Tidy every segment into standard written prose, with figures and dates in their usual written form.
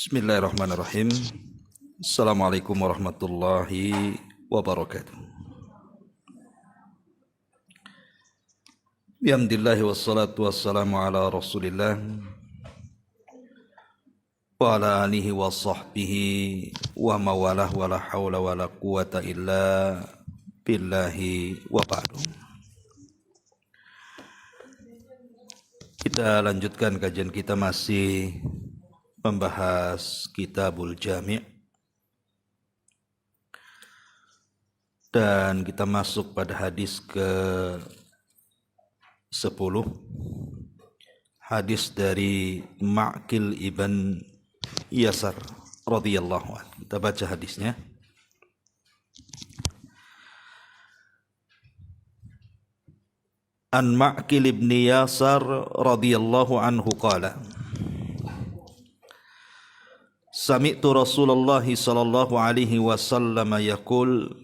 Bismillahirrahmanirrahim. Assalamualaikum warahmatullahi wabarakatuh. Bihamdillahi wassalatu wassalamu ala rasulillah wa ala alihi wa sahbihi wa mawalah wa la hawla wa la quwata illa billahi wa ba'du. Kita lanjutkan kajian kita, masih membahas Kitabul Jami', dan kita masuk pada hadis ke-10, hadis dari Ma'qil ibn Yasar radhiyallahu anhu. Kita baca hadisnya. An Ma'qil ibn Yasar radhiyallahu anhu qala Sami'tu Rasulullah sallallahu alaihi wasallam yaqul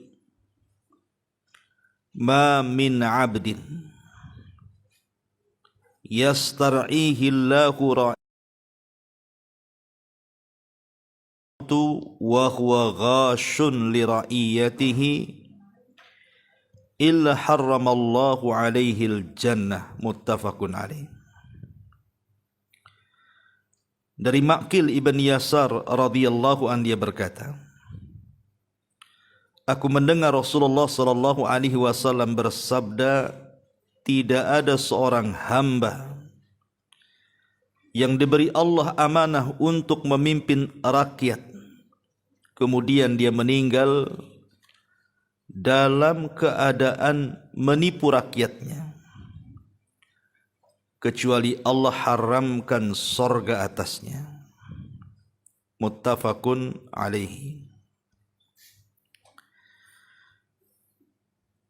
ma min 'abdin yastar'ihi Allahu ra'atu wa huwa ghashun li ra'iyatihi illa harramallahu 'alaihi al-jannah, muttafaqun alaih. Dari Ma'qil ibn Yasar radhiyallahu anhu, dia berkata, aku mendengar Rasulullah sallallahu alaihi wasallam bersabda, tidak ada seorang hamba yang diberi Allah amanah untuk memimpin rakyat, kemudian dia meninggal dalam keadaan menipu rakyatnya, kecuali Allah haramkan sorga atasnya. Muttafaqun alaihi.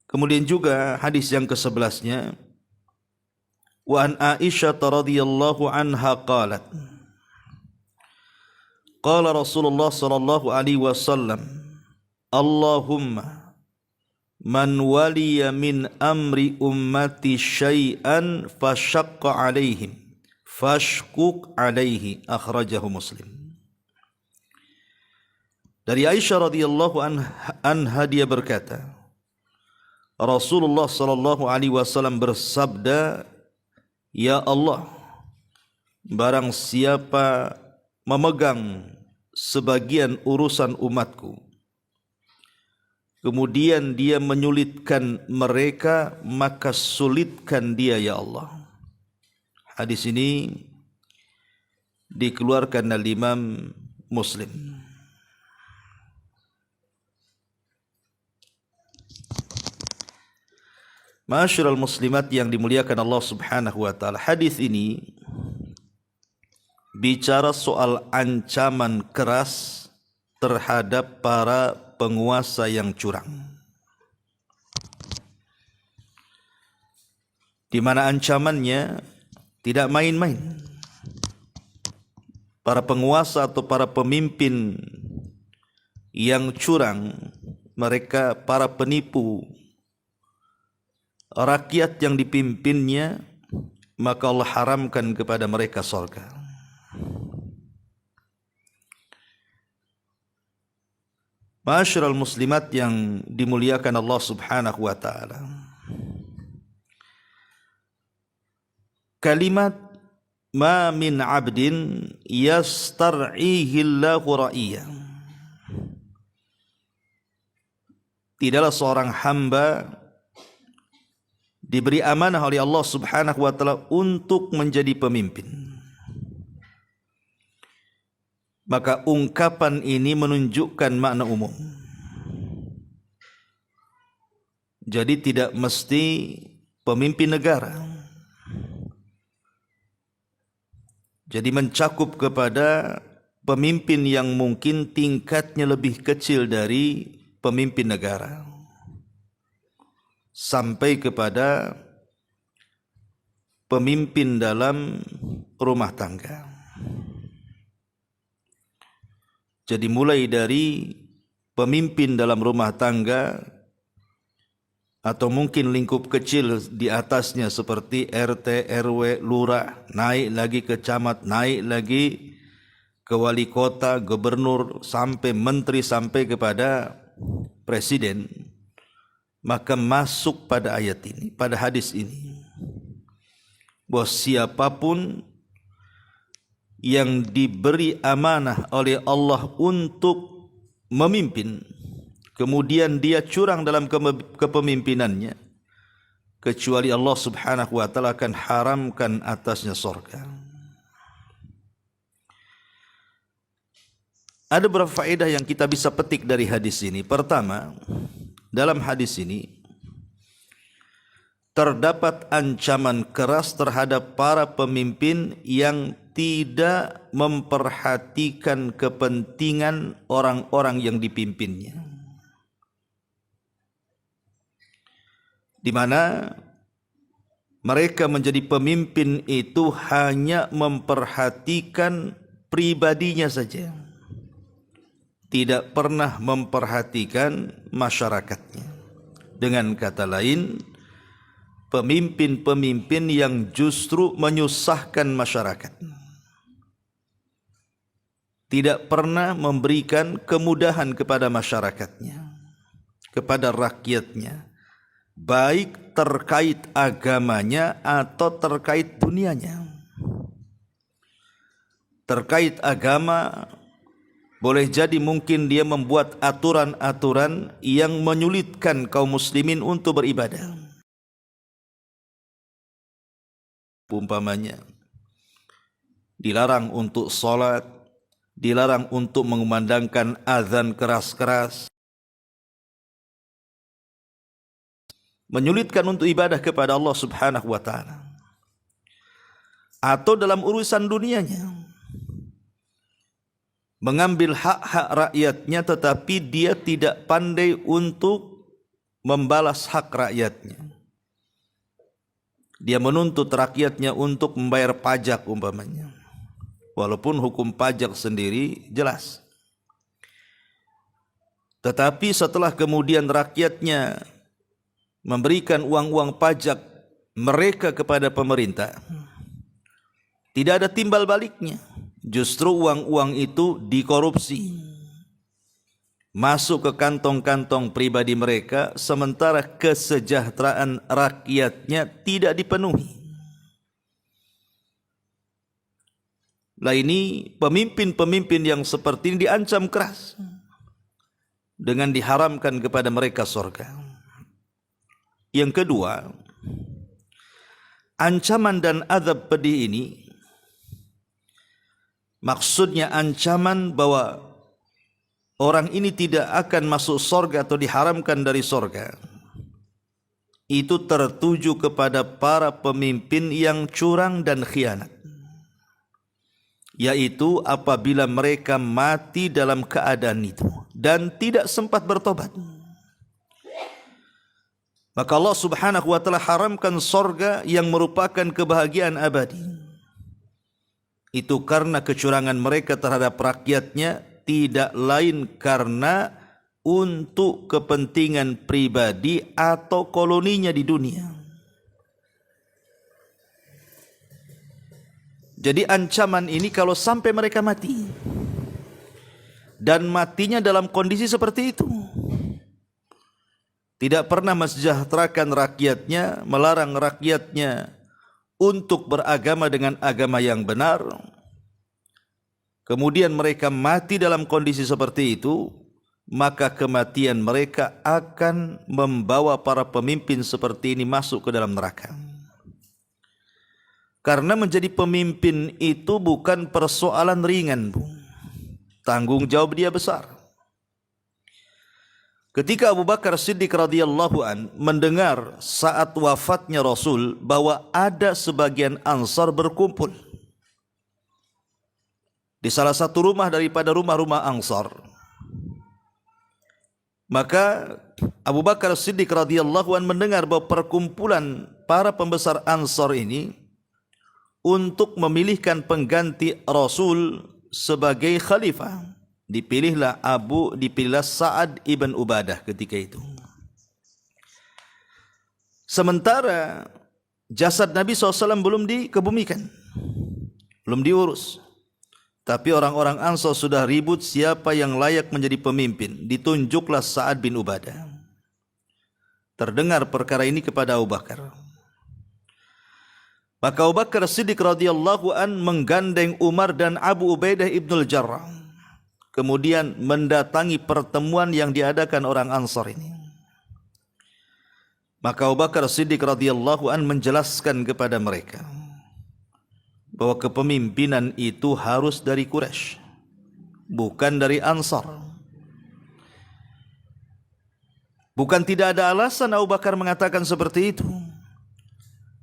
Kemudian juga hadis yang ke-11-nya, wa an Aisyah radhiyallahu anha qalat qala Rasulullah sallallahu alaihi wasallam Allahumma man waliya min amri ummati syai'an fashaqqa alaihim fashkuk alaihi, akhrajahu Muslim. Dari Aisyah radhiyallahu anha, dia berkata, Rasulullah sallallahu alaihi wasallam bersabda, ya Allah, barang siapa memegang sebagian urusan umatku, kemudian dia menyulitkan mereka, maka sulitkan dia ya Allah. Hadis ini dikeluarkan oleh Imam Muslim. Ma'asyiral muslimat yang dimuliakan Allah Subhanahu wa taala, hadis ini bicara soal ancaman keras terhadap para penguasa yang curang, di mana ancamannya tidak main-main. Para penguasa atau para pemimpin yang curang, mereka para penipu rakyat yang dipimpinnya, maka Allah haramkan kepada mereka surga. Ma'asyiral muslimat yang dimuliakan Allah Subhanahu wa taala, kalimat ma min 'abdin yastar'ihi Allahu ra'iyya, tidaklah seorang hamba diberi amanah oleh Allah Subhanahu wa taala untuk menjadi pemimpin. Maka ungkapan ini menunjukkan makna umum. Jadi tidak mesti pemimpin negara. Jadi mencakup kepada pemimpin yang mungkin tingkatnya lebih kecil dari pemimpin negara, sampai kepada pemimpin dalam rumah tangga. Jadi mulai dari pemimpin dalam rumah tangga, atau mungkin lingkup kecil di atasnya seperti RT, RW, lurah, naik lagi ke camat, naik lagi ke wali kota, gubernur, sampai menteri, sampai kepada presiden, maka masuk pada ayat ini, pada hadis ini, bahwa siapapun yang diberi amanah oleh Allah untuk memimpin, kemudian dia curang dalam kepemimpinannya, kecuali Allah Subhanahu wa taala akan haramkan atasnya surga. Ada beberapa faedah yang kita bisa petik dari hadis ini. Pertama, dalam hadis ini terdapat ancaman keras terhadap para pemimpin yang tidak memperhatikan kepentingan orang-orang yang dipimpinnya, di mana mereka menjadi pemimpin itu hanya memperhatikan pribadinya saja, tidak pernah memperhatikan masyarakatnya. Dengan kata lain, pemimpin-pemimpin yang justru menyusahkan masyarakat, tidak pernah memberikan kemudahan kepada masyarakatnya, kepada rakyatnya, baik terkait agamanya atau terkait dunianya. Terkait agama, boleh jadi mungkin dia membuat aturan-aturan yang menyulitkan kaum muslimin untuk beribadah. Umpamanya, dilarang untuk sholat, dilarang untuk mengumandangkan azan keras-keras, menyulitkan untuk ibadah kepada Allah Subhanahu wa taala. Atau dalam urusan dunianya, mengambil hak-hak rakyatnya tetapi dia tidak pandai untuk membalas hak rakyatnya. Dia menuntut rakyatnya untuk membayar pajak umpamanya, walaupun hukum pajak sendiri jelas. Tetapi setelah kemudian rakyatnya memberikan uang-uang pajak mereka kepada pemerintah, tidak ada timbal baliknya. Justru uang-uang itu dikorupsi, masuk ke kantong-kantong pribadi mereka, sementara kesejahteraan rakyatnya tidak dipenuhi. Lah ini pemimpin-pemimpin yang seperti ini diancam keras dengan diharamkan kepada mereka surga. Yang kedua, ancaman dan azab pedih ini maksudnya ancaman bahwa orang ini tidak akan masuk surga atau diharamkan dari surga. Itu tertuju kepada para pemimpin yang curang dan khianat, yaitu apabila mereka mati dalam keadaan itu dan tidak sempat bertobat, maka Allah Subhanahu wa taala haramkan surga yang merupakan kebahagiaan abadi. Itu karena kecurangan mereka terhadap rakyatnya, tidak lain karena untuk kepentingan pribadi atau koloninya di dunia. Jadi ancaman ini kalau sampai mereka mati, dan matinya dalam kondisi seperti itu, tidak pernah mensejahterakan rakyatnya, melarang rakyatnya untuk beragama dengan agama yang benar, kemudian mereka mati dalam kondisi seperti itu, maka kematian mereka akan membawa para pemimpin seperti ini masuk ke dalam neraka. Karena menjadi pemimpin itu bukan persoalan ringan, Bu. Tanggung jawab dia besar. Ketika Abu Bakar Siddiq radhiyallahu an mendengar saat wafatnya Rasul bahwa ada sebagian Ansar berkumpul di salah satu rumah daripada rumah-rumah Ansar, maka Abu Bakar Siddiq radhiyallahu an mendengar bahwa perkumpulan para pembesar Ansar ini untuk memilihkan pengganti Rasul sebagai khalifah. Dipilihlah Sa'ad ibn Ubadah ketika itu. Sementara jasad Nabi SAW belum dikebumikan, belum diurus. Tapi orang-orang Ansar sudah ribut siapa yang layak menjadi pemimpin. Ditunjuklah Sa'ad bin Ubadah. Terdengar perkara ini kepada Abu Bakar. Maka Abu Bakar Siddiq radhiyallahu an menggandeng Umar dan Abu Ubaidah ibnul Jarrah. Kemudian mendatangi pertemuan yang diadakan orang Ansar ini. Maka Abu Bakar Siddiq radhiyallahu an menjelaskan kepada mereka bahwa kepemimpinan itu harus dari Quraisy, bukan dari Ansar. Bukan tidak ada alasan Abu Bakar mengatakan seperti itu,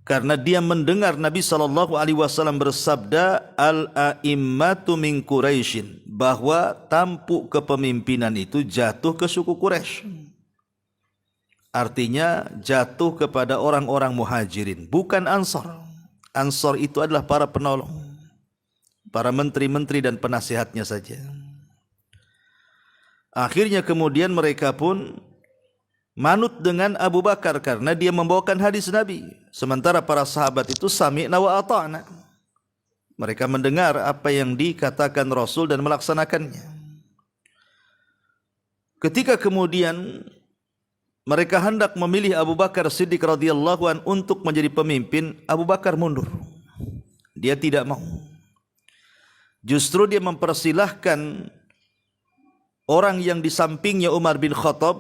karena dia mendengar Nabi SAW bersabda, al-a'immatu min Quraisyin, bahwa tampuk kepemimpinan itu jatuh ke suku Quraisy. Artinya jatuh kepada orang-orang muhajirin, bukan Ansar. Ansar itu adalah para penolong, para menteri-menteri dan penasihatnya saja. Akhirnya kemudian mereka pun manut dengan Abu Bakar karena dia membawakan hadis Nabi. Sementara para sahabat itu sami'na wa ata'na. Mereka mendengar apa yang dikatakan Rasul dan melaksanakannya. Ketika kemudian mereka hendak memilih Abu Bakar Siddiq radhiyallahu an untuk menjadi pemimpin, Abu Bakar mundur. Dia tidak mau. Justru dia mempersilahkan orang yang di sampingnya Umar bin Khattab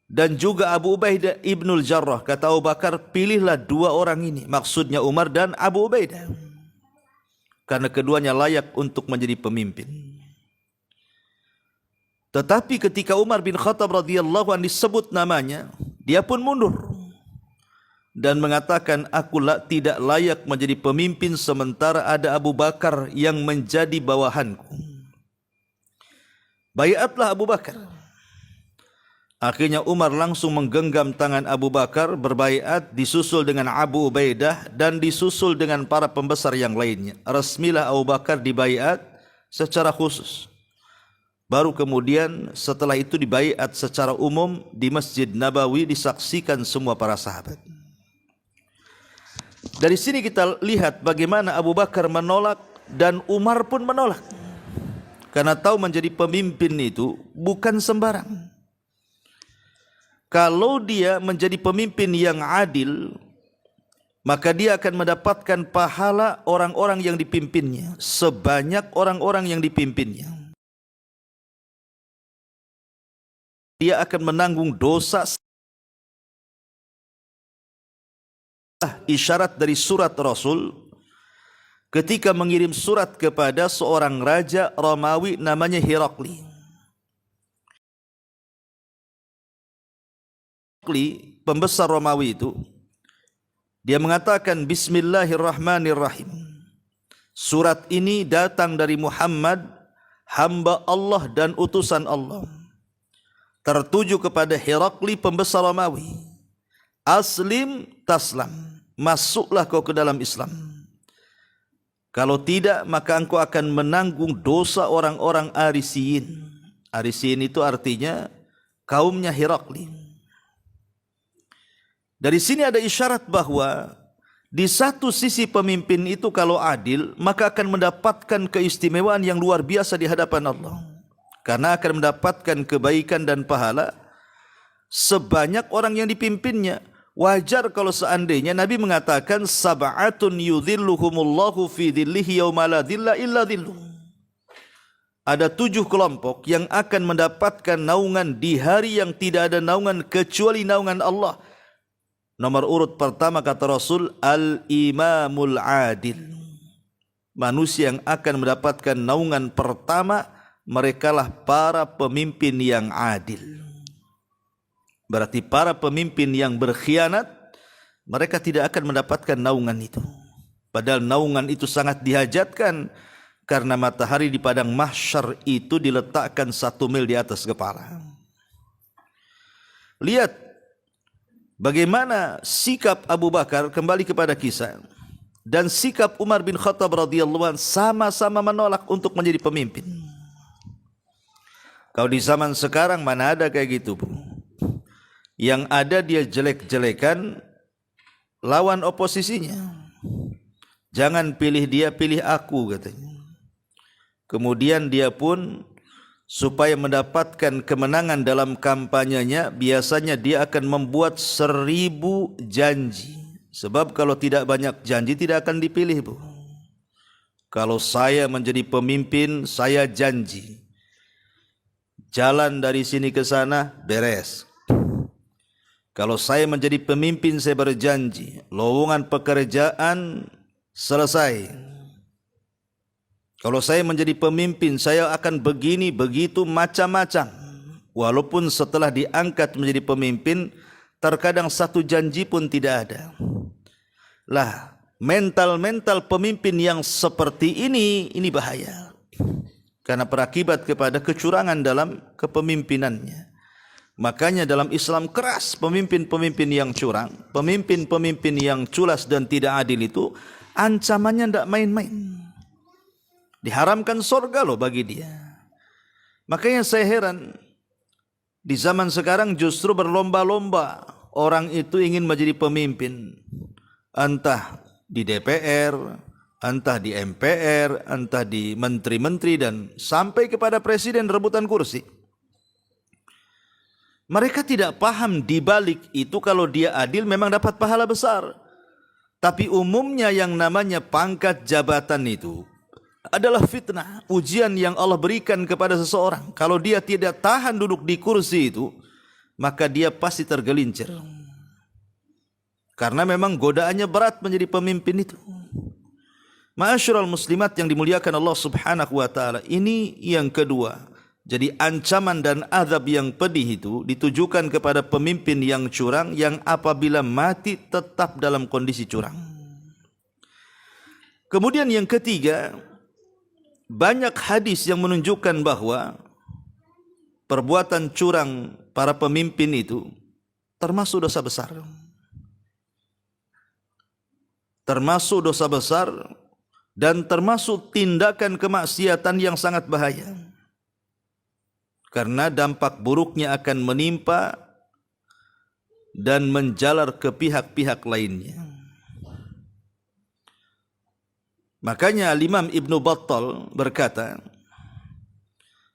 dan juga Abu Ubaidah ibnul Jarrah. Kata Abu Bakar, pilihlah dua orang ini. Maksudnya Umar dan Abu Ubaidah. Karena keduanya layak untuk menjadi pemimpin. Tetapi ketika Umar bin Khattab radhiyallahu anhu disebut namanya, dia pun mundur dan mengatakan, aku tidak layak menjadi pemimpin sementara ada Abu Bakar yang menjadi bawahanku. Baiatlah Abu Bakar. Akhirnya Umar langsung menggenggam tangan Abu Bakar, berbaiat, disusul dengan Abu Ubaidah dan disusul dengan para pembesar yang lainnya. Resmilah Abu Bakar dibaiat secara khusus. Baru kemudian setelah itu dibaiat secara umum di Masjid Nabawi, disaksikan semua para sahabat. Dari sini kita lihat bagaimana Abu Bakar menolak dan Umar pun menolak. Karena tahu menjadi pemimpin itu bukan sembarang. Kalau dia menjadi pemimpin yang adil, maka dia akan mendapatkan pahala orang-orang yang dipimpinnya sebanyak orang-orang yang dipimpinnya. Dia akan menanggung dosa. Isyarat dari surat Rasul ketika mengirim surat kepada seorang raja Romawi namanya Herakli. Pembesar Romawi itu, dia mengatakan Bismillahirrahmanirrahim. Surat ini datang dari Muhammad, hamba Allah dan utusan Allah, tertuju kepada Herakli pembesar Romawi. Aslim taslam, masuklah kau ke dalam Islam. Kalau tidak, maka engkau akan menanggung dosa orang-orang Arisiyin. Arisiyin itu artinya kaumnya Herakli. Dari sini ada isyarat bahwa di satu sisi pemimpin itu kalau adil, maka akan mendapatkan keistimewaan yang luar biasa di hadapan Allah. Karena akan mendapatkan kebaikan dan pahala sebanyak orang yang dipimpinnya. Wajar kalau seandainya Nabi mengatakan sab'atun yudhilluhumullahu fi dhillihi yauma la dhilla illa dhilluh. Ada 7 kelompok yang akan mendapatkan naungan di hari yang tidak ada naungan kecuali naungan Allah. Nomor urut pertama kata Rasul, al-imamul adil. Manusia yang akan mendapatkan naungan pertama, merekalah para pemimpin yang adil. Berarti para pemimpin yang berkhianat, mereka tidak akan mendapatkan naungan itu. Padahal naungan itu sangat dihajatkan, karena matahari di padang mahsyar itu diletakkan 1 mil di atas kepala. Lihat bagaimana sikap Abu Bakar, kembali kepada kisah, dan sikap Umar bin Khattab radhiyallahu anhu sama-sama menolak untuk menjadi pemimpin. Kalau di zaman sekarang mana ada kayak gitu, Bu? Yang ada dia jelek-jelekan lawan oposisinya. Jangan pilih dia, pilih aku, katanya. kemudian dia pun supaya mendapatkan kemenangan dalam kampanyenya, biasanya dia akan membuat 1000 janji. Sebab kalau tidak banyak janji tidak akan dipilih, Bu. Kalau saya menjadi pemimpin, saya janji jalan dari sini ke sana beres. Kalau saya menjadi pemimpin, saya berjanji lowongan pekerjaan selesai. Kalau saya menjadi pemimpin, saya akan begini, begitu, macam-macam. Walaupun setelah diangkat menjadi pemimpin, terkadang satu janji pun tidak ada. Lah, mental-mental pemimpin yang seperti ini bahaya. Karena berakibat kepada kecurangan dalam kepemimpinannya. Makanya dalam Islam keras pemimpin-pemimpin yang curang, pemimpin-pemimpin yang culas dan tidak adil itu ancamannya tidak main-main. Diharamkan surga loh bagi dia. Makanya saya heran, di zaman sekarang justru berlomba-lomba orang itu ingin menjadi pemimpin. Entah di DPR, entah di MPR, entah di menteri-menteri dan sampai kepada presiden rebutan kursi. Mereka tidak paham di balik itu kalau dia adil memang dapat pahala besar. Tapi umumnya yang namanya pangkat jabatan itu adalah fitnah, ujian yang Allah berikan kepada seseorang. Kalau dia tidak tahan duduk di kursi itu, maka dia pasti tergelincir. Karena memang godaannya berat menjadi pemimpin itu. Ma'asyiral muslimat yang dimuliakan Allah Subhanahu wa taala, ini yang kedua. Jadi ancaman dan azab yang pedih itu ditujukan kepada pemimpin yang curang, yang apabila mati tetap dalam kondisi curang. Kemudian yang ketiga, banyak hadis yang menunjukkan bahwa perbuatan curang para pemimpin itu termasuk dosa besar. Termasuk dosa besar dan termasuk tindakan kemaksiatan yang sangat bahaya. Karena dampak buruknya akan menimpa dan menjalar ke pihak-pihak lainnya. Makanya Imam Ibnu Battal berkata,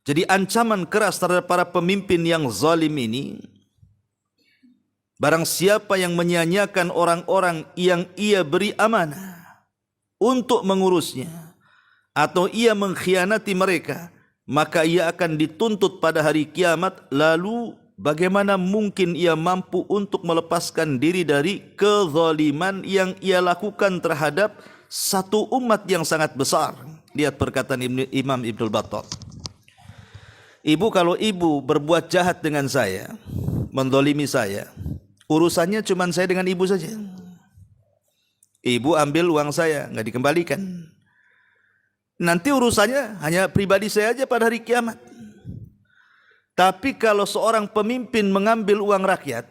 jadi ancaman keras terhadap para pemimpin yang zalim ini, barang siapa yang menyia-nyiakan orang-orang yang ia beri amanah untuk mengurusnya, atau ia mengkhianati mereka, maka ia akan dituntut pada hari kiamat. Lalu bagaimana mungkin ia mampu untuk melepaskan diri dari kezaliman yang ia lakukan terhadap satu umat yang sangat besar? Lihat perkataan Imam Ibnu Battal. Ibu, kalau ibu berbuat jahat dengan saya, mendolimi saya, urusannya cuma saya dengan ibu saja. Ibu ambil uang saya, enggak dikembalikan. Nanti urusannya hanya pribadi saya aja pada hari kiamat. Tapi kalau seorang pemimpin mengambil uang rakyat,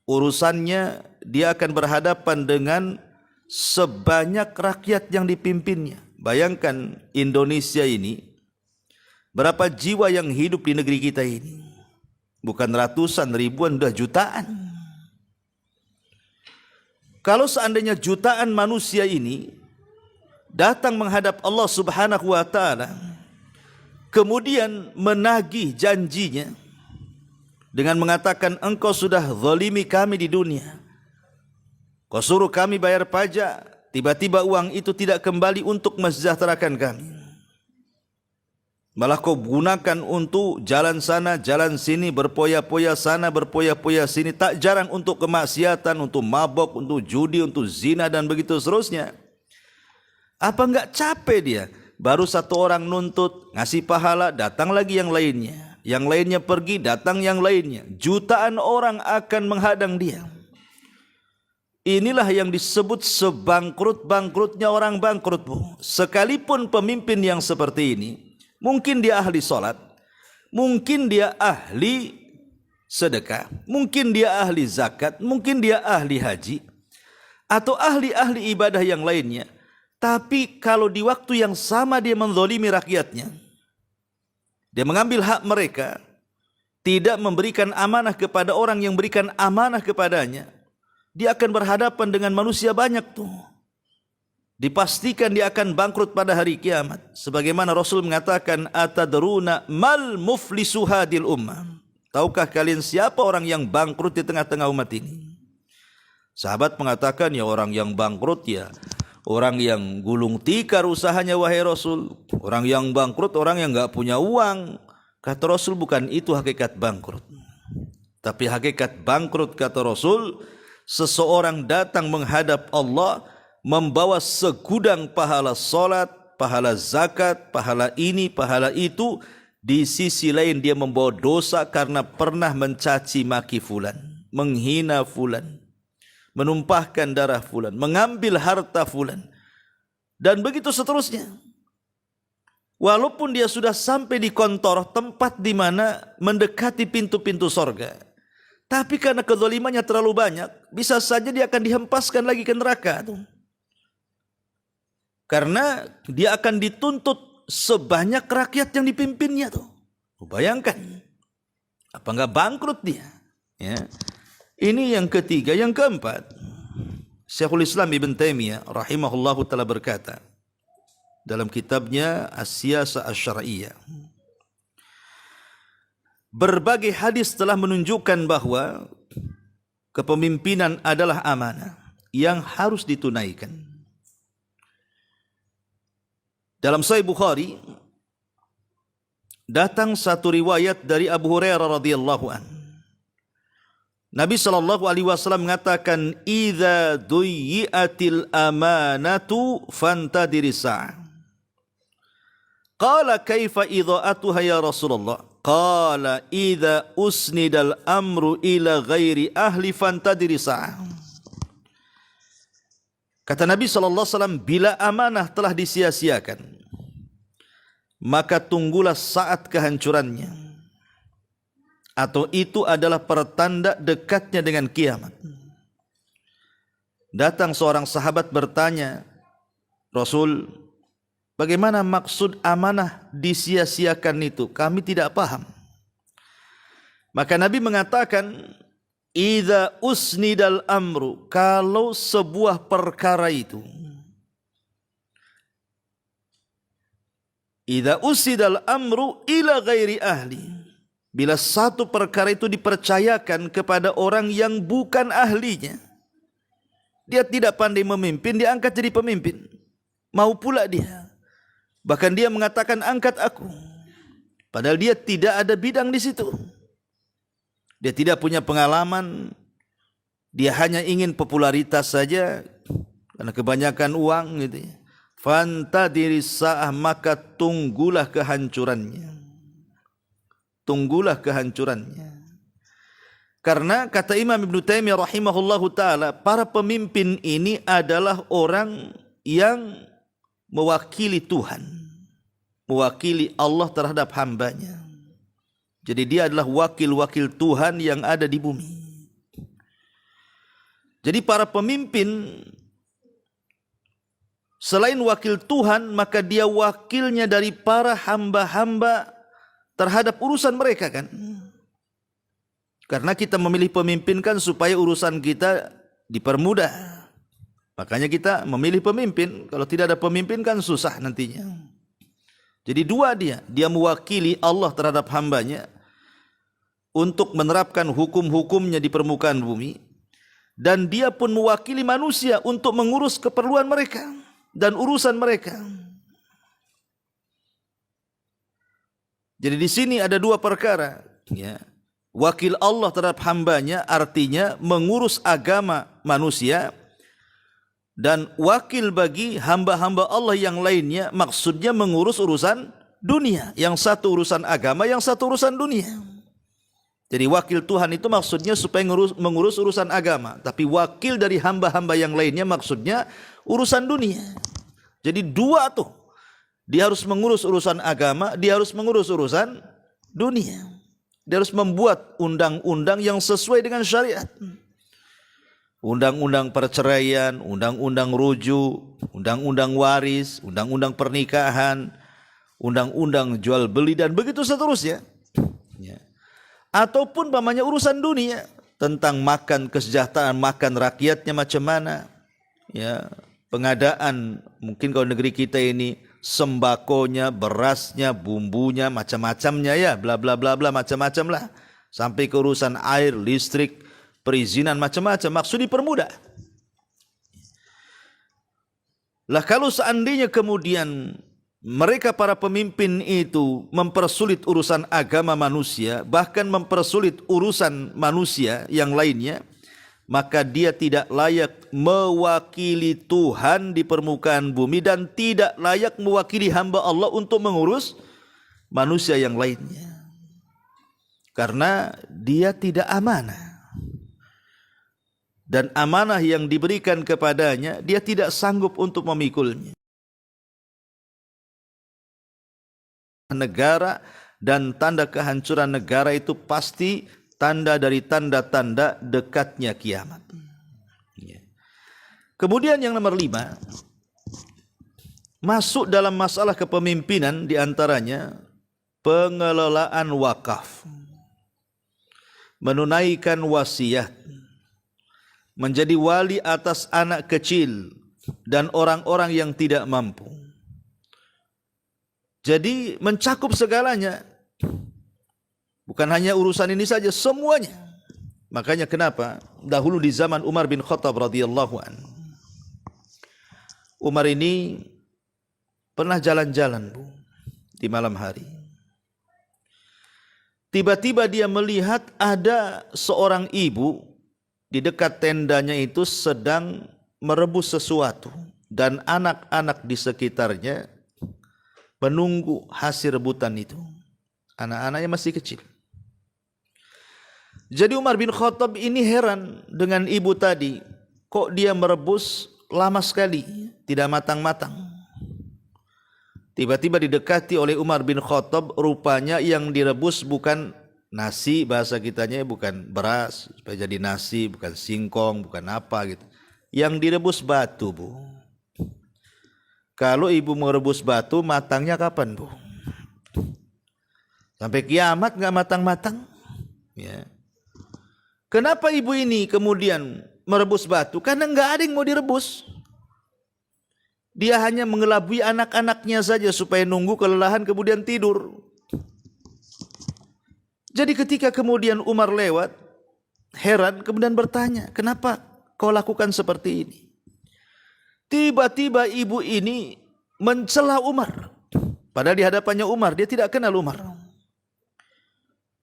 urusannya dia akan berhadapan dengan sebanyak rakyat yang dipimpinnya. Bayangkan Indonesia ini, berapa jiwa yang hidup di negeri kita ini? Bukan ratusan, ribuan, sudah jutaan. Kalau seandainya jutaan manusia ini datang menghadap Allah Subhanahu wa taala, kemudian menagih janjinya dengan mengatakan, engkau sudah zalimi kami di dunia, kau suruh kami bayar pajak, tiba-tiba uang itu tidak kembali untuk mensejahterakan kami, malah kau gunakan untuk jalan sana, jalan sini, berpoya-poya sana, berpoya-poya sini, tak jarang untuk kemaksiatan, untuk mabok, untuk judi, untuk zina dan begitu seterusnya. Apa enggak capek dia? Baru satu orang nuntut, ngasih pahala, datang lagi yang lainnya. Yang lainnya pergi, datang yang lainnya. Jutaan orang akan menghadang dia. Inilah yang disebut sebangkrut-bangkrutnya orang bangkrut, Bu. Sekalipun pemimpin yang seperti ini, mungkin dia ahli sholat, mungkin dia ahli sedekah, mungkin dia ahli zakat, mungkin dia ahli haji, atau ahli-ahli ibadah yang lainnya. Tapi kalau di waktu yang sama dia menzalimi rakyatnya, dia mengambil hak mereka, tidak memberikan amanah kepada orang yang berikan amanah kepadanya, dia akan berhadapan dengan manusia banyak tuh. dipastikan dia akan bangkrut pada hari kiamat. Sebagaimana Rasul mengatakan, atadruna mal muflisu hadil ummah. Tahukah kalian siapa orang yang bangkrut di tengah-tengah umat ini? Sahabat mengatakan, ya orang yang bangkrut ya orang yang gulung tikar usahanya wahai Rasul. Orang yang bangkrut orang yang enggak punya uang. Kata Rasul, bukan itu hakikat bangkrut. Tapi hakikat bangkrut, kata Rasul, seseorang datang menghadap Allah membawa segudang pahala salat, pahala zakat, pahala ini, pahala itu. Di sisi lain dia membawa dosa karena pernah mencaci maki fulan, menghina fulan, menumpahkan darah fulan, mengambil harta fulan, dan begitu seterusnya. Walaupun dia sudah sampai di kontor, tempat di mana mendekati pintu-pintu sorga, tapi karena kezalimannya terlalu banyak, bisa saja dia akan dihempaskan lagi ke neraka. Karena dia akan dituntut sebanyak rakyat yang dipimpinnya. Bayangkan, apa enggak bangkrut dia? Ya. Ini yang ketiga. Yang keempat, Syekhul Islam Ibn Taimiyah rahimahullahu ta'ala berkata dalam kitabnya As-Siyasah Asy-Syar'iyyah, berbagai hadis telah menunjukkan bahwa kepemimpinan adalah amanah yang harus ditunaikan. Dalam Sahih Bukhari datang satu riwayat dari Abu Hurairah radhiyallahu an. Nabi sallallahu alaihi wasallam mengatakan, "Idza duyyi'atil amanatu fantadhiris sa'ah." Qala kaifa idha'atuha ya Rasulullah? Qala idza usnidal amru ila ghairi ahli fantadhiris sa'ah. Kata Nabi sallallahu alaihi wasallam, bila amanah telah disia-siakan, maka tunggulah saat kehancurannya. Atau itu adalah pertanda dekatnya dengan kiamat. Datang seorang sahabat bertanya, Rasul, bagaimana maksud amanah disia-siakan itu? Kami tidak paham. Maka Nabi mengatakan, idza usnidal amru, kalau sebuah perkara itu, idza usidal amru ila ghairi ahli, bila satu perkara itu dipercayakan kepada orang yang bukan ahlinya, dia tidak pandai memimpin, dia angkat jadi pemimpin, mau pula dia, bahkan dia mengatakan angkat aku, padahal dia tidak ada bidang di situ, dia tidak punya pengalaman, dia hanya ingin popularitas saja karena kebanyakan uang gitu ya. Fantadhiris sa'ah, maka tunggulah kehancurannya. Tunggulah kehancurannya. Karena kata Imam Ibn Taimiyah rahimahullahu ta'ala, para pemimpin ini adalah orang yang mewakili Tuhan, mewakili Allah terhadap hambanya. Jadi dia adalah wakil-wakil Tuhan yang ada di bumi. Jadi para pemimpin selain wakil Tuhan, maka dia wakilnya dari para hamba-hamba terhadap urusan mereka kan. Karena kita memilih pemimpin kan supaya urusan kita dipermudah. Makanya kita memilih pemimpin. Kalau tidak ada pemimpin kan susah nantinya. Jadi dua dia mewakili Allah terhadap hambanya untuk menerapkan hukum-hukumnya di permukaan bumi. Dan dia pun mewakili manusia untuk mengurus keperluan mereka dan urusan mereka. Jadi di sini ada dua perkara, ya. Wakil Allah terhadap hambanya artinya mengurus agama manusia, dan wakil bagi hamba-hamba Allah yang lainnya maksudnya mengurus urusan dunia. Yang satu urusan agama, yang satu urusan dunia. Jadi wakil Tuhan itu maksudnya supaya mengurus urusan agama, tapi wakil dari hamba-hamba yang lainnya maksudnya urusan dunia. Jadi dua tuh. Dia harus mengurus urusan agama, dia harus mengurus urusan dunia. Dia harus membuat undang-undang yang sesuai dengan syariat. Undang-undang perceraian, undang-undang rujuk, undang-undang waris, undang-undang pernikahan, undang-undang jual beli, dan begitu seterusnya. Ya. Ataupun pamannya urusan dunia, tentang makan, kesejahteraan makan rakyatnya macam mana, ya, pengadaan, mungkin kalau negeri kita ini sembakonya, berasnya, bumbunya, macam-macamnya ya, bla bla bla bla, macam-macam lah. Sampai ke urusan air, listrik, perizinan, macam-macam. Maksud dipermudah. Lah kalau seandainya kemudian mereka para pemimpin itu mempersulit urusan agama manusia, bahkan mempersulit urusan manusia yang lainnya, maka dia tidak layak mewakili Tuhan di permukaan bumi dan tidak layak mewakili hamba Allah untuk mengurus manusia yang lainnya. Karena dia tidak amanah. Dan amanah yang diberikan kepadanya, dia tidak sanggup untuk memikulnya. Negara dan tanda kehancuran negara itu pasti tanda dari tanda-tanda dekatnya kiamat. Kemudian yang nomor 5, masuk dalam masalah kepemimpinan diantaranya pengelolaan wakaf, menunaikan wasiat, menjadi wali atas anak kecil dan orang-orang yang tidak mampu. Jadi mencakup segalanya. Bukan hanya urusan ini saja, semuanya. Makanya kenapa dahulu di zaman Umar bin Khattab radhiyallahu anhu, Umar ini pernah jalan-jalan, Bu, di malam hari. Tiba-tiba dia melihat ada seorang ibu di dekat tendanya itu sedang merebus sesuatu dan anak-anak di sekitarnya menunggu hasil rebutan itu. Anak-anaknya masih kecil. Jadi Umar bin Khattab ini heran dengan ibu tadi. Kok dia merebus lama sekali, tidak matang-matang. Tiba-tiba didekati oleh Umar bin Khattab, rupanya yang direbus bukan nasi, bahasa kitanya bukan beras supaya jadi nasi, bukan singkong, bukan apa gitu. Yang direbus batu, Bu. Kalau ibu merebus batu, matangnya kapan, Bu? Sampai kiamat nggak matang-matang. Ya. Kenapa ibu ini kemudian merebus batu? Karena nggak ada yang mau direbus. Dia hanya mengelabui anak-anaknya saja supaya nunggu kelelahan kemudian tidur. Jadi ketika kemudian Umar lewat, heran kemudian bertanya, kenapa kau lakukan seperti ini? Tiba-tiba ibu ini mencela Umar. Padahal di hadapannya Umar, dia tidak kenal Umar.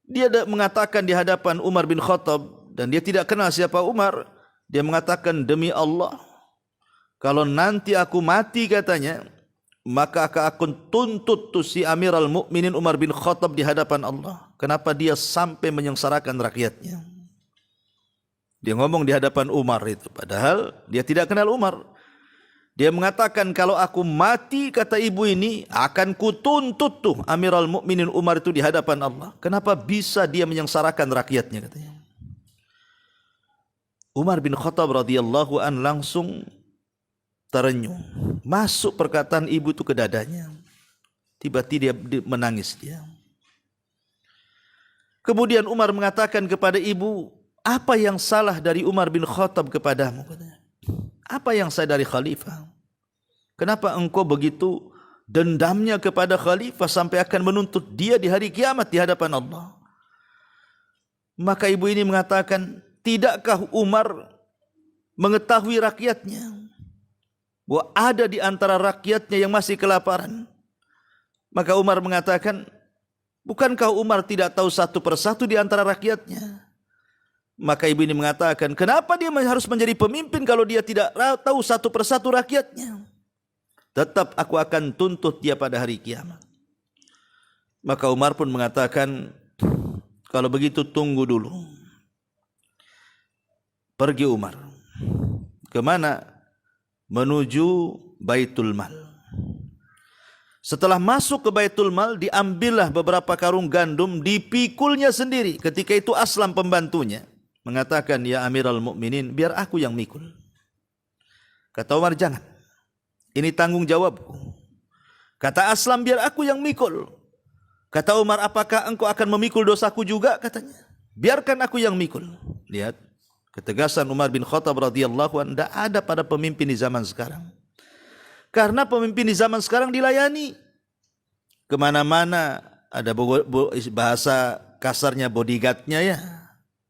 Dia mengatakan di hadapan Umar bin Khattab, dan dia tidak kenal siapa Umar. Dia mengatakan, demi Allah, kalau nanti aku mati katanya, maka akan tuntut tu si Amirul Mukminin Umar bin Khattab di hadapan Allah. Kenapa dia sampai menyengsarakan rakyatnya? Dia ngomong di hadapan Umar itu, padahal dia tidak kenal Umar. Dia mengatakan, kalau aku mati, kata ibu ini, akan kutuntut tuh Amirul Mukminin Umar itu di hadapan Allah. Kenapa bisa dia menyengsarakan rakyatnya, katanya. Umar bin Khattab radhiyallahu an langsung terenyuh. Masuk perkataan ibu itu ke dadanya. Tiba-tiba dia menangis dia. Kemudian Umar mengatakan kepada ibu, apa yang salah dari Umar bin Khattab kepadamu? Apa yang saya dari khalifah? Kenapa engkau begitu dendamnya kepada khalifah sampai akan menuntut dia di hari kiamat di hadapan Allah? Maka ibu ini mengatakan, tidakkah Umar mengetahui rakyatnya bahwa ada di antara rakyatnya yang masih kelaparan? Maka Umar mengatakan, bukankah Umar tidak tahu satu persatu di antara rakyatnya? Maka ibu ini mengatakan, kenapa dia harus menjadi pemimpin kalau dia tidak tahu satu persatu rakyatnya? Tetap aku akan tuntut dia pada hari kiamat. Maka Umar pun mengatakan, kalau begitu tunggu dulu. Pergi Umar. Kemana? Menuju Baitul Mal. Setelah masuk ke Baitul Mal, diambillah beberapa karung gandum, dipikulnya sendiri. Ketika itu Aslam pembantunya mengatakan, ya Amirul Mukminin, biar aku yang mikul. Kata Umar, jangan. Ini tanggung jawabku. Kata Aslam, biar aku yang mikul. Kata Umar, apakah engkau akan memikul dosaku juga? Katanya. Biarkan aku yang mikul. Lihat ketegasan Umar bin Khattab radhiyallahu anhu, tidak ada pada pemimpin di zaman sekarang. Karena pemimpin di zaman sekarang dilayani. Kemana-mana ada bahasa kasarnya bodyguardnya ya.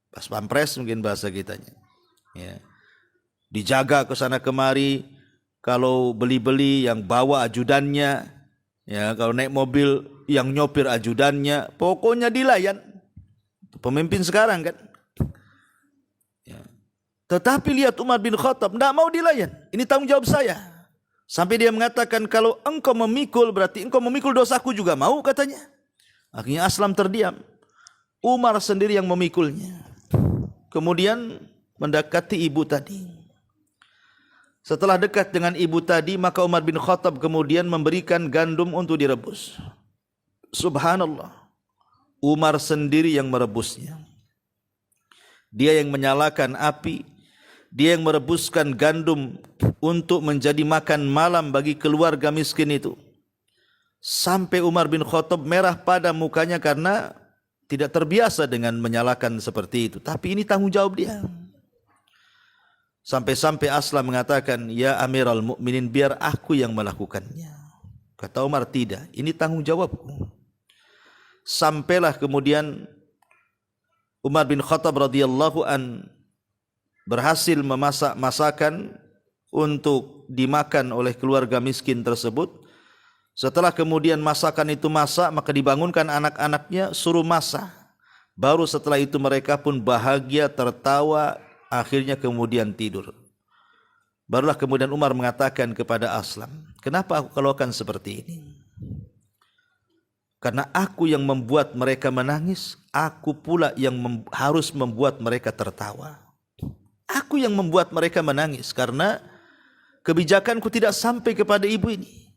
Pas pampres mungkin bahasa kitanya. Ya. Dijaga ke sana kemari. Kalau beli-beli yang bawa ajudannya. Ya, kalau naik mobil yang nyopir ajudannya. Pokoknya dilayan. Pemimpin sekarang kan. Ya. Tetapi lihat Umar bin Khattab tidak mau dilayan. Ini tanggung jawab saya. Sampai dia mengatakan kalau engkau memikul berarti engkau memikul dosaku juga mau katanya. Akhirnya Aslam terdiam. Umar sendiri yang memikulnya. Kemudian mendekati ibu tadi. Setelah dekat dengan ibu tadi maka Umar bin Khattab kemudian memberikan gandum untuk direbus. Subhanallah. Umar sendiri yang merebusnya. Dia yang menyalakan api. Dia yang merebuskan gandum untuk menjadi makan malam bagi keluarga miskin itu. Sampai Umar bin Khattab merah pada mukanya karena tidak terbiasa dengan menyalakan seperti itu. Tapi ini tanggung jawab dia. Sampai-sampai Aslam mengatakan, ya Amiral Mukminin, biar aku yang melakukannya. Kata Umar, tidak, ini tanggung jawabku. Sampailah kemudian Umar bin Khattab radhiyallahu an berhasil memasak masakan untuk dimakan oleh keluarga miskin tersebut. Setelah kemudian masakan itu masak, maka dibangunkan anak-anaknya suruh masak. Baru setelah itu mereka pun bahagia, tertawa, akhirnya kemudian tidur. Barulah kemudian Umar mengatakan kepada Aslam, kenapa aku lakukan seperti ini? Karena aku yang membuat mereka menangis, aku pula yang harus membuat mereka tertawa. Aku yang membuat mereka menangis karena kebijakanku tidak sampai kepada ibu ini.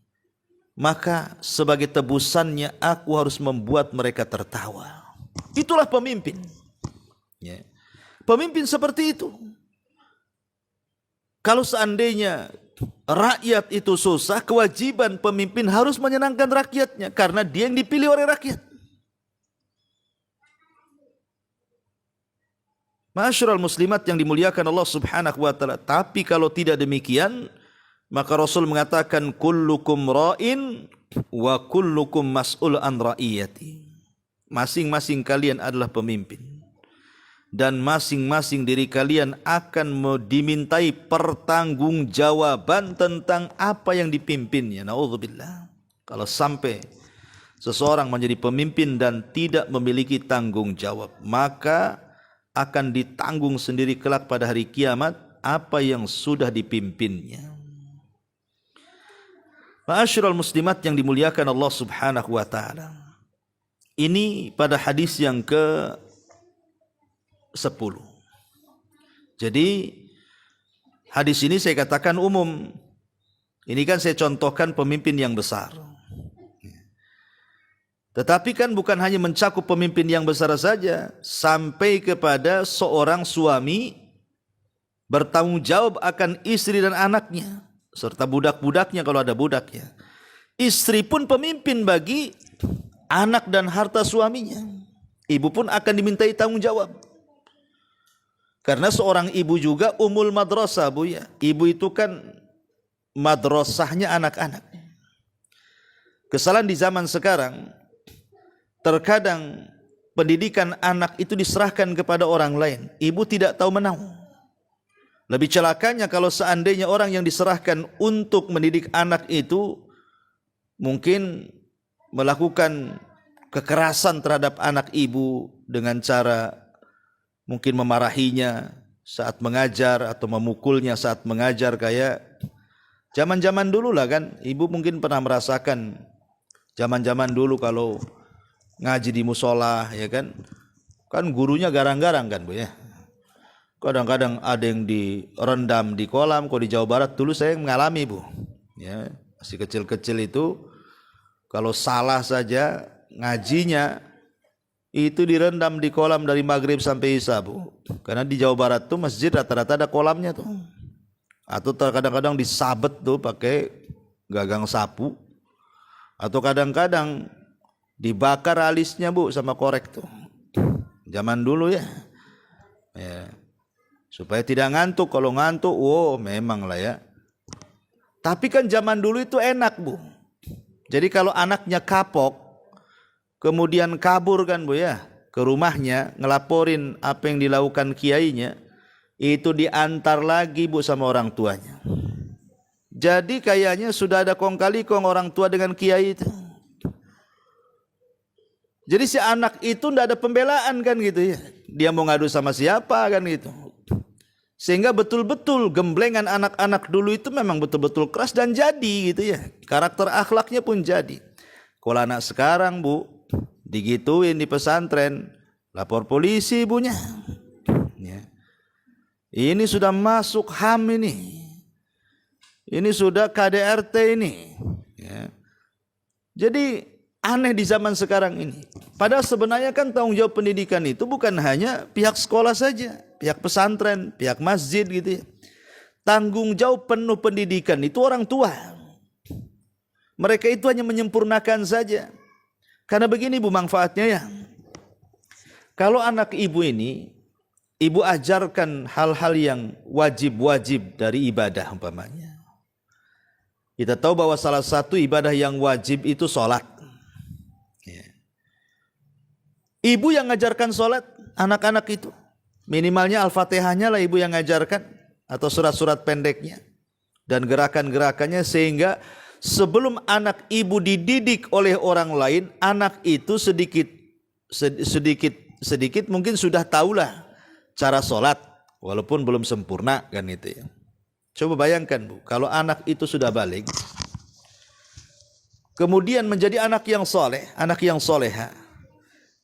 Maka sebagai tebusannya aku harus membuat mereka tertawa. Itulah pemimpin. Ya. Pemimpin seperti itu. Kalau seandainya rakyat itu susah, kewajiban pemimpin harus menyenangkan rakyatnya karena dia yang dipilih oleh rakyat. Ma'asyiral muslimat yang dimuliakan Allah Subhanahu wa taala. Tapi kalau tidak demikian, maka Rasul mengatakan kullukum ra'in wa kullukum mas'ul an ra'iyati. Masing-masing kalian adalah pemimpin dan masing-masing diri kalian akan dimintai pertanggungjawaban tentang apa yang dipimpinnya. Nauzubillah. Kalau sampai seseorang menjadi pemimpin dan tidak memiliki tanggung jawab, maka akan ditanggung sendiri kelak pada hari kiamat apa yang sudah dipimpinnya. Ma'asyiral muslimat yang dimuliakan Allah Subhanahu wa taala. Ini pada hadis yang ke-10. Jadi hadis ini saya katakan umum. Ini kan saya contohkan pemimpin yang besar. Tetapi kan bukan hanya mencakup pemimpin yang besar saja, sampai kepada seorang suami bertanggung jawab akan istri dan anaknya, serta budak-budaknya kalau ada budaknya. Istri pun pemimpin bagi anak dan harta suaminya. Ibu pun akan dimintai tanggung jawab. Karena seorang ibu juga umul madrasah, Bu ya. Ibu itu kan madrasahnya anak-anak. Kesalahan di zaman sekarang, terkadang pendidikan anak itu diserahkan kepada orang lain. Ibu tidak tahu menahu. Lebih celakanya kalau seandainya orang yang diserahkan untuk mendidik anak itu mungkin melakukan kekerasan terhadap anak ibu dengan cara mungkin memarahinya saat mengajar atau memukulnya saat mengajar, kayak zaman-zaman dulu lah kan. Ibu mungkin pernah merasakan zaman-zaman dulu kalau ngaji di musola, ya kan gurunya garang-garang kan, Bu ya. Kadang-kadang ada yang direndam di kolam. Kalau di Jawa Barat dulu saya mengalami, Bu ya, masih kecil-kecil itu kalau salah saja ngajinya itu direndam di kolam dari maghrib sampai isya, Bu. Karena di Jawa Barat tuh masjid rata-rata ada kolamnya tuh. Atau kadang-kadang disabet tuh pakai gagang sapu. Atau kadang-kadang dibakar alisnya, Bu, sama korek tuh. Zaman dulu ya. Supaya tidak ngantuk. Kalau ngantuk, memang lah ya. Tapi kan zaman dulu itu enak, Bu. Jadi kalau anaknya kapok, kemudian kabur kan, Bu ya, ke rumahnya, ngelaporin apa yang dilakukan kiainya, itu diantar lagi, Bu, sama orang tuanya. Jadi kayaknya sudah ada kong kali kong orang tua dengan kiai itu. Jadi si anak itu tidak ada pembelaan kan gitu ya. Dia mau ngadu sama siapa kan gitu. Sehingga betul-betul gemblengan anak-anak dulu itu memang betul-betul keras dan jadi gitu ya. Karakter akhlaknya pun jadi. Kalau anak sekarang, Bu, digituin di pesantren, lapor polisi ibunya. Ya. Ini sudah masuk HAM ini. Ini sudah KDRT ini. Ya. Jadi aneh di zaman sekarang ini. Padahal sebenarnya kan tanggung jawab pendidikan itu bukan hanya pihak sekolah saja, pihak pesantren, pihak masjid gitu ya. Tanggung jawab penuh pendidikan itu orang tua. Mereka itu hanya menyempurnakan saja. Karena begini, Bu, manfaatnya ya. Kalau anak ibu ini, ibu ajarkan hal-hal yang wajib-wajib dari ibadah umpamanya. Kita tahu bahwa salah satu ibadah yang wajib itu sholat. Ibu yang ngajarkan sholat anak-anak itu. Minimalnya Al-Fatihahnya lah ibu yang ngajarkan. Atau surat-surat pendeknya. Dan gerakan-gerakannya sehingga sebelum anak ibu dididik oleh orang lain, anak itu sedikit mungkin sudah tahulah cara sholat. Walaupun belum sempurna kan itu ya. Coba bayangkan, Bu, kalau anak itu sudah balik, kemudian menjadi anak yang soleh, anak yang soleha.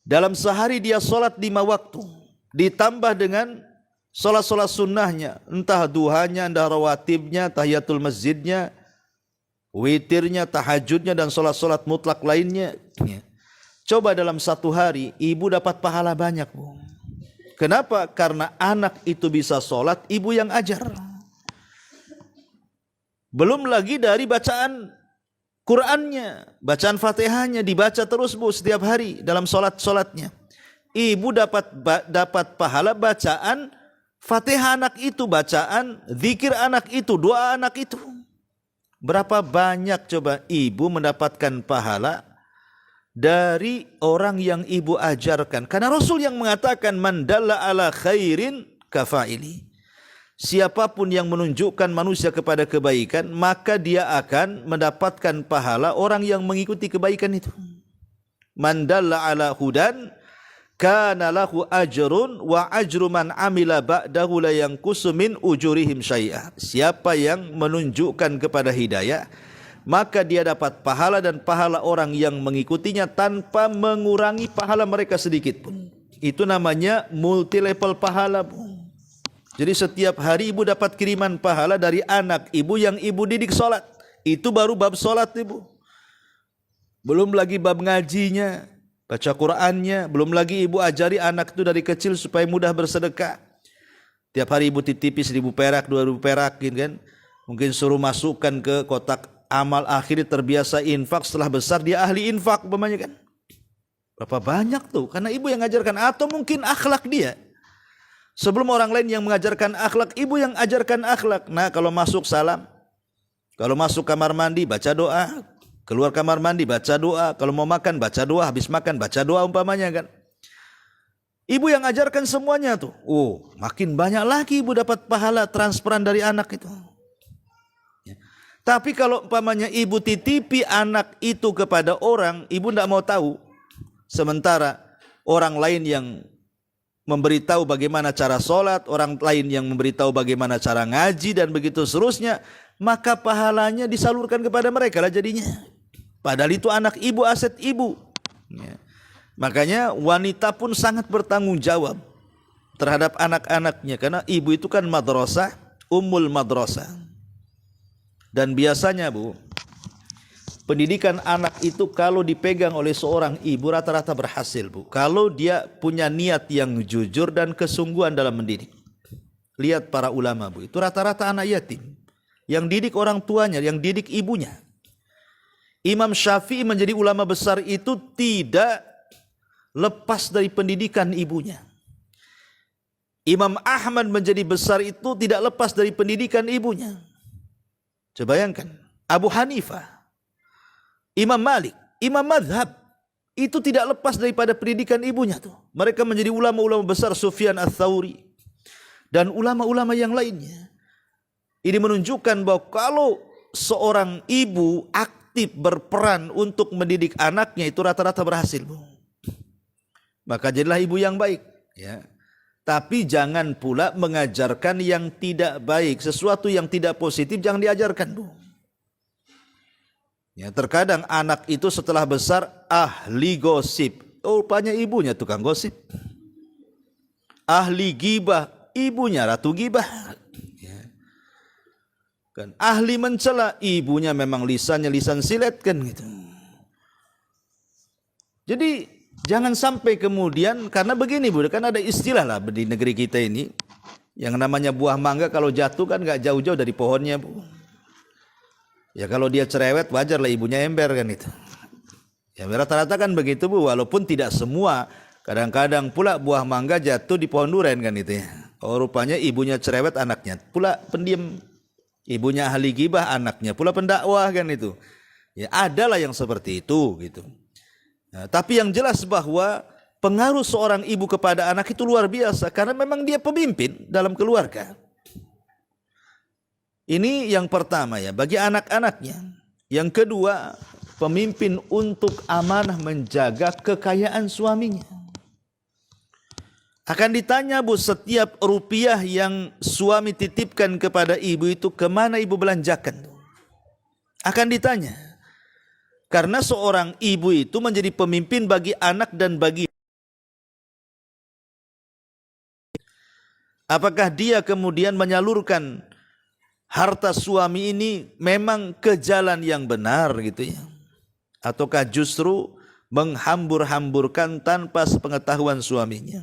Dalam sehari dia sholat 5 waktu, ditambah dengan sholat-sholat sunnahnya, entah duhanya, entah rawatibnya, tahiyatul masjidnya, witirnya, tahajudnya, dan sholat-sholat mutlak lainnya. Coba dalam satu hari, ibu dapat pahala banyak, Bu. Kenapa? Karena anak itu bisa sholat, ibu yang ajar. Belum lagi dari bacaan Qurannya, bacaan Fatihahnya dibaca terus, Bu, setiap hari dalam sholatnya. Ibu dapat pahala bacaan Fatihah anak itu, bacaan zikir anak itu, doa anak itu. Berapa banyak coba ibu mendapatkan pahala dari orang yang ibu ajarkan. Karena Rasul yang mengatakan man dalla ala khairin kafaili. Siapapun yang menunjukkan manusia kepada kebaikan, maka dia akan mendapatkan pahala orang yang mengikuti kebaikan itu. Man dalla ala hudan kana lahu ajrun wa ajru man amila ba'dahu la yanqusu min ujurihim syai'a. Siapa yang menunjukkan kepada hidayah, maka dia dapat pahala dan pahala orang yang mengikutinya tanpa mengurangi pahala mereka sedikit pun. Itu namanya multi level pahala, Bu. Jadi setiap hari ibu dapat kiriman pahala dari anak ibu yang ibu didik sholat. Itu baru bab sholat, ibu. Belum lagi bab ngajinya, baca Qurannya. Belum lagi ibu ajari anak itu dari kecil supaya mudah bersedekah. Tiap hari ibu titipi 1.000 perak, 2.000 perak, kan? Mungkin suruh masukkan ke kotak amal, akhirnya terbiasa infak. Setelah besar dia ahli infak, umpamanya kan? Berapa banyak tuh? Karena ibu yang ngajarkan, atau mungkin akhlak dia. Sebelum orang lain yang mengajarkan akhlak, ibu yang ajarkan akhlak. Nah, kalau masuk salam, kalau masuk kamar mandi baca doa, keluar kamar mandi baca doa, kalau mau makan baca doa, habis makan baca doa umpamanya kan. Ibu yang ajarkan semuanya tuh. Oh, makin banyak lagi ibu dapat pahala transferan dari anak itu. Ya. Tapi kalau umpamanya ibu titipi anak itu kepada orang, ibu tidak mau tahu. Sementara orang lain yang memberitahu bagaimana cara sholat, orang lain yang memberitahu bagaimana cara ngaji dan begitu seterusnya, maka pahalanya disalurkan kepada mereka lah jadinya. Padahal itu anak ibu, aset ibu. Ya. Makanya wanita pun sangat bertanggung jawab terhadap anak-anaknya, karena ibu itu kan madrasah, ummul madrasah. Dan biasanya, Bu, pendidikan anak itu kalau dipegang oleh seorang ibu rata-rata berhasil, Bu. Kalau dia punya niat yang jujur dan kesungguhan dalam mendidik. Lihat para ulama, Bu, itu rata-rata anak yatim. Yang didik orang tuanya, yang didik ibunya. Imam Syafi'i menjadi ulama besar itu tidak lepas dari pendidikan ibunya. Imam Ahmad menjadi besar itu tidak lepas dari pendidikan ibunya. Coba bayangkan, Abu Hanifah, Imam Malik, Imam Madhab, itu tidak lepas daripada pendidikan ibunya tuh. Mereka menjadi ulama-ulama besar, Sufyan Ats-Tsauri dan ulama-ulama yang lainnya. Ini menunjukkan bahwa kalau seorang ibu aktif berperan untuk mendidik anaknya, itu rata-rata berhasil, Bu. Maka jadilah ibu yang baik, ya. Tapi jangan pula mengajarkan yang tidak baik, sesuatu yang tidak positif jangan diajarkan, Bu. Ya, terkadang anak itu setelah besar ahli gosip. Oh, rupanya ibunya tukang gosip. Ahli gibah, ibunya ratu gibah. Ya. Kan ahli mencela, ibunya memang lisannya lisan silet kan gitu. Jadi jangan sampai kemudian, karena begini Bu, kan ada istilah lah di negeri kita ini, yang namanya buah mangga kalau jatuh kan gak jauh-jauh dari pohonnya, Bu. Ya kalau dia cerewet wajar lah ibunya ember kan itu. Ya rata-rata kan begitu, Bu, walaupun tidak semua. Kadang-kadang pula buah mangga jatuh di pohon duren kan itu ya. Oh, rupanya ibunya cerewet, anaknya pula pendiam. Ibunya ahli gibah, anaknya pula pendakwah kan itu. Ya adalah yang seperti itu gitu. Nah, tapi yang jelas bahwa pengaruh seorang ibu kepada anak itu luar biasa, karena memang dia pemimpin dalam keluarga. Ini yang pertama ya, bagi anak-anaknya. Yang kedua, pemimpin untuk amanah menjaga kekayaan suaminya. Akan ditanya, Bu, setiap rupiah yang suami titipkan kepada ibu itu kemana ibu belanjakan? Akan ditanya. Karena seorang ibu itu menjadi pemimpin bagi anak dan bagi. Apakah dia kemudian menyalurkan harta suami ini memang ke jalan yang benar gitu ya, ataukah justru menghambur-hamburkan tanpa sepengetahuan suaminya?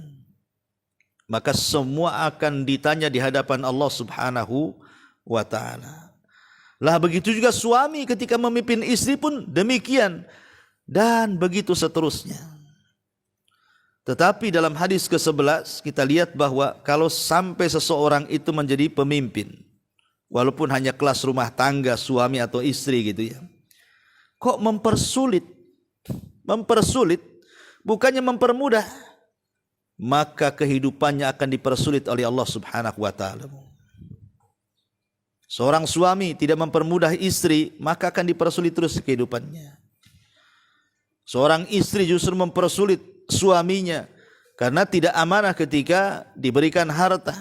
Maka semua akan ditanya di hadapan Allah Subhanahu wa ta'ala. Lah begitu juga suami ketika memimpin istri pun demikian, dan begitu seterusnya. Tetapi dalam hadis ke-11 kita lihat bahwa kalau sampai seseorang itu menjadi pemimpin, walaupun hanya kelas rumah tangga suami atau istri gitu ya, kok mempersulit, bukannya mempermudah, maka kehidupannya akan dipersulit oleh Allah Subhanahu wa ta'ala. Seorang suami tidak mempermudah istri, maka akan dipersulit terus kehidupannya. Seorang istri justru mempersulit suaminya karena tidak amanah ketika diberikan harta,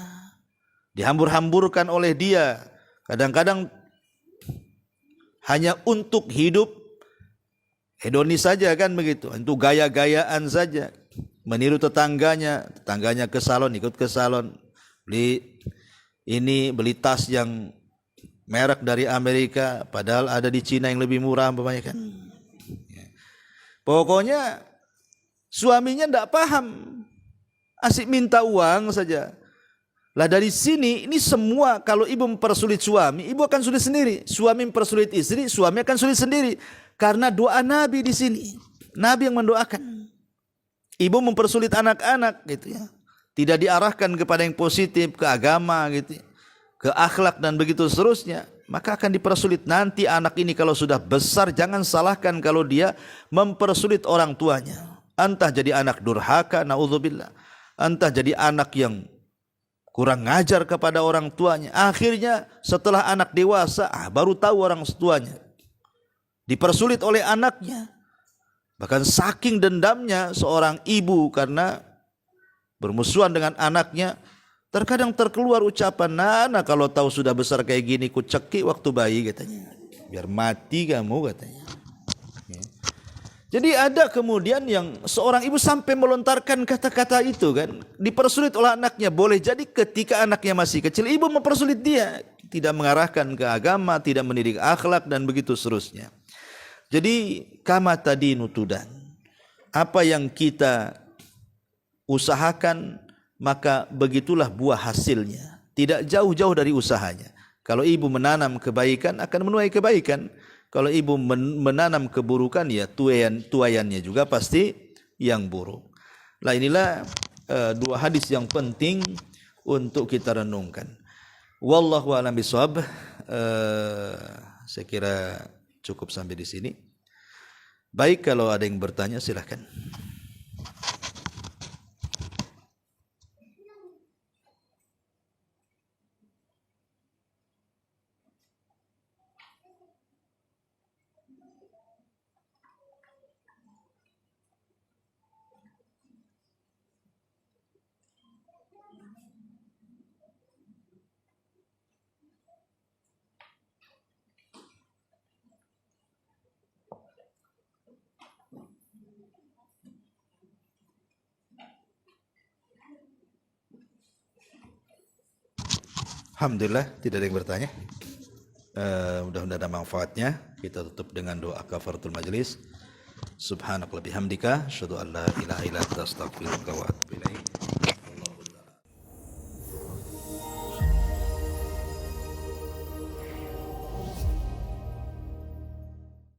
dihambur-hamburkan oleh dia. Kadang-kadang hanya untuk hidup hedonis saja kan begitu, untuk gaya-gayaan saja, meniru tetangganya ke salon, ikut ke salon, beli tas yang merek dari Amerika, padahal ada di Cina yang lebih murah umpamanya kan. Pokoknya suaminya tidak paham, asik minta uang saja. Lah dari sini ini semua, kalau ibu mempersulit suami, ibu akan sulit sendiri. Suami mempersulit istri, suami akan sulit sendiri. Karena doa Nabi di sini, Nabi yang mendoakan. Ibu mempersulit anak-anak gitu ya, tidak diarahkan kepada yang positif, ke agama gitu ya, ke akhlak dan begitu seterusnya, maka akan dipersulit. Nanti anak ini kalau sudah besar, jangan salahkan kalau dia mempersulit orang tuanya. Entah jadi anak durhaka, naudzubillah, entah jadi anak yang kurang ngajar kepada orang tuanya. Akhirnya setelah anak dewasa, baru tahu orang tuanya. Dipersulit oleh anaknya. Bahkan saking dendamnya seorang ibu karena bermusuhan dengan anaknya, terkadang terkeluar ucapan, "Nana kalau tahu sudah besar kayak gini, ku cekik waktu bayi," katanya. "Biar mati kamu," katanya. Jadi ada kemudian yang seorang ibu sampai melontarkan kata-kata itu kan, dipersulit oleh anaknya. Boleh jadi ketika anaknya masih kecil, ibu mempersulit dia, tidak mengarahkan ke agama, tidak mendidik akhlak dan begitu seterusnya. Jadi kama tadinu tudan. Apa yang kita usahakan, maka begitulah buah hasilnya. Tidak jauh-jauh dari usahanya. Kalau ibu menanam kebaikan, akan menuai kebaikan. Kalau ibu menanam keburukan, ya tuayannya juga pasti yang buruk. Nah inilah dua hadis yang penting untuk kita renungkan. Wallahu a'lam bishawab. Saya kira cukup sampai di sini. Baik, kalau ada yang bertanya silahkan. Alhamdulillah tidak ada yang bertanya. Mudah-mudahan ada manfaatnya. Kita tutup dengan doa kafaratul majlis. Subhanakallahumma bihamdika asyhadu an la ilaha illa anta astaghfiruka wa atubu ilaik.